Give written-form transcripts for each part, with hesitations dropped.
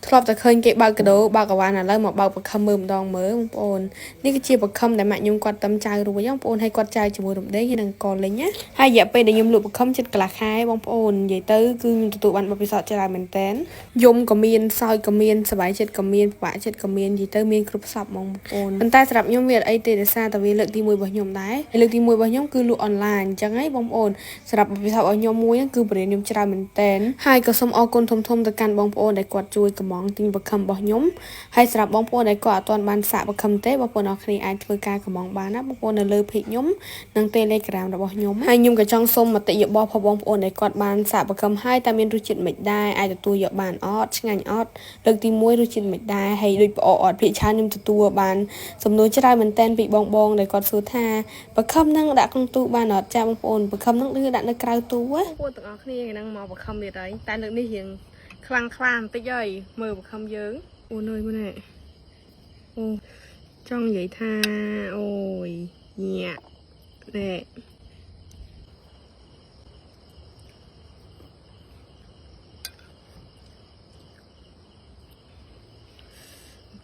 ធ្លាប់តែឃើញគេបើកកាដូបើកអវ៉ាន់ឥឡូវមកបើកបខំមើលម្ដងមើលបងប្អូននេះគឺជាបខំដែលម៉ាក់ខ្ញុំគាត់តឹមចៅរួចបងប្អូនហើយគាត់ចៅជាមួយរំដេងហើយនឹងកលិញណាហើយរយៈពេលដែលខ្ញុំលក់បខំចិត្តកន្លះខែបងប្អូននិយាយទៅគឺខ្ញុំទទួលបានបទពិសោធន៍ច្រើនមែនតើយំក៏មានសោយក៏មានសប្បាយចិត្តក៏មានពិបាកចិត្តក៏មាននិយាយទៅមានគ្រប់សពបងប្អូនប៉ុន្តែសម្រាប់ខ្ញុំវាអត់អីទេដោយសារតែវាលើកទី1របស់ខ្ញុំដែរលើកទី1របស់ខ្ញុំគឺលក់អនឡាញអញ្ចឹងហីបងប្អូនសម្រាប់បទពិសោធន៍របស់ខ្ញុំមួយគឺបរិញ្ញាខ្ញុំច្រើនមែនតើហើយក៏សូមអរគុណធំៗទៅកាន់បងប្អូនដែលគាត់ជួយកំងទិញបខំរបស់ខ្ញុំហើយសម្រាប់បងប្អូនដែលគាត់អត់ទាន់បានសាកបខំទេបងប្អូនអរគ្នាអាចធ្វើការកំងបានណាបងប្អូននៅលើ page ខ្ញុំនិង Telegram របស់ខ្ញុំហើយខ្ញុំក៏ចង់សូមមតិយោបល់ផងបងប្អូនដែលគាត់បានសាកបខំហើយតែមានរសជាតិមិនដែរអាចទទួលយកបានអត់ឆ្ងាញ់អត់លើកទី1រសជាតិមិនដែរហើយដូចប្អូនអត់ភាគច្រើនខ្ញុំទទួលបានសំណួរច្រើនមែនតើពីបងដែលគាត់សួរថាបខំនឹងដាក់ក្នុងទូបានអត់ចាបងប្អូនបខំនឹងគឺដាក់នៅក្រៅទូបងប្អូនទាំងអស់គ្នាហ្នឹងមកបខំទៀតហើយតែលើកនេះរៀងខ្លាំងបន្តិចហើយមើលបខំយើងអូនអើយមើលនេះអូចង់និយាយថាអូយញាក់នេះ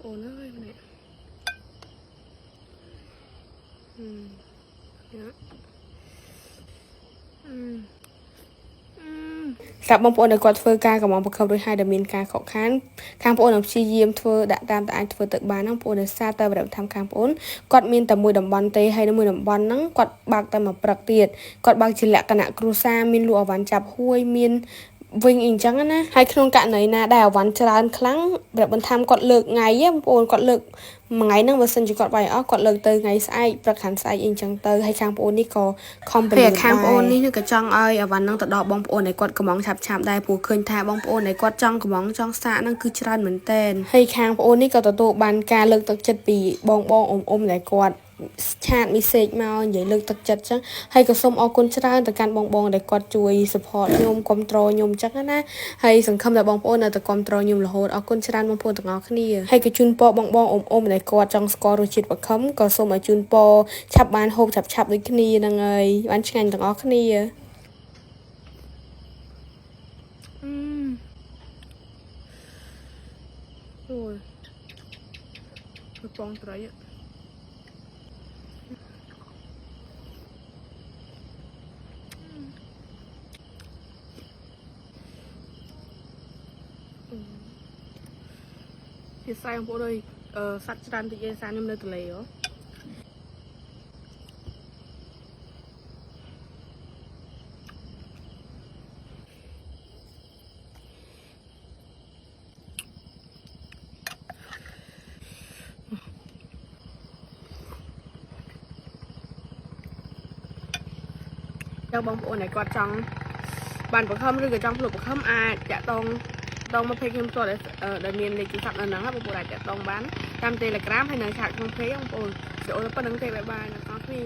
អូនអើយមើលនេះញាក់សម្រាប់បងប្អូនដែលគាត់ធ្វើការកំងបខំរួចហើយដែលមានការខកខានខាងបងប្អូននឹងព្យាយាមធ្វើដាក់តាមតែអាចធ្វើទៅបានបងប្អូនដោយសារតែបរិបទធម្មខាងបងប្អូនគាត់មានតែមួយតំបន់ទេហើយនៅមួយតំបន់ហ្នឹងគាត់បើកតែមួយព្រឹកទៀតគាត់បើកជាលក្ខណៈគ្រួសារមានលក់អវ៉ាន់ចាប់ហួយមានវិញអញ្ចឹងណាហើយក្នុងករណីណាដែលអវ៉ាន់ច្រើនខ្លាំងបរិបទធម្មគាត់លើកថ្ងៃបងប្អូនគាត់លើកមួយថ្ងៃហ្នឹងបើសិនជាគាត់បាយអស់គាត់លើកទៅថ្ងៃស្អែកព្រឹកខាងស្អែកអីចឹងទៅហើយខាងបងប្អូននេះក៏ខំប្រឹងខាងបងប្អូននេះក៏ចង់ឲ្យអវ៉ាន់ហ្នឹងទៅដល់បងប្អូនដែលគាត់កំងឆាប់ដែរព្រោះឃើញថាបងប្អូនដែលគាត់ចង់កំងចង់សាកហ្នឹងគឺច្រើនមែនតើហើយខាងបងប្អូននេះក៏ទទួលបានការលើកទឹកចិត្តពីបងអ៊ំដែលគាត់ឆាតមីសេចមកនិយាយលើកទឹកចិត្តចឹងហើយក៏សូមអរគុណច្រើនទៅកាន់បងដែលគាត់ជួយ support ខ្ញុំគ្រប់គ្រងខ្ញុំចឹងណាហើយសង្ឃឹមថាបងប្អូននៅតែគ្រប់គ្រងខ្ញុំរហូតអរគុណច្រើនបងប្អូនទាំងអស់គ្នាហើយក៏ជូនពរបងអ៊ំដែលគាត់ចង់ស្គាល់រសជាតិបខំក៏សូមឲ្យជូនពរឆាប់បានហូបឆាប់ដូចគ្នាហ្នឹងហើយបានឆ្ងាញ់ទាំងអស់គ្នាអូយបងត្រីជាសាយបងប្អូនអើយសត្វច្រើនតិចឯងសាខ្ញុំនៅទន្លេហ៎ចាំបងប្អូនដែលគាត់ចង់បានបខំឬក៏ចង់ភ្លុកបខំអាចចាក់តងមកเพจខ្ញុំផ្ទាល់ដែលមានលេខទូរស័ព្ទនៅហ្នឹងបងប្អូនអាចចាក់តងបានតាម Telegram ហើយនៅឆាតក្នុងเพจបងប្អូនចូលទៅប៉ុណ្្នឹងទេបាយបាយអ្នកនរគ្នា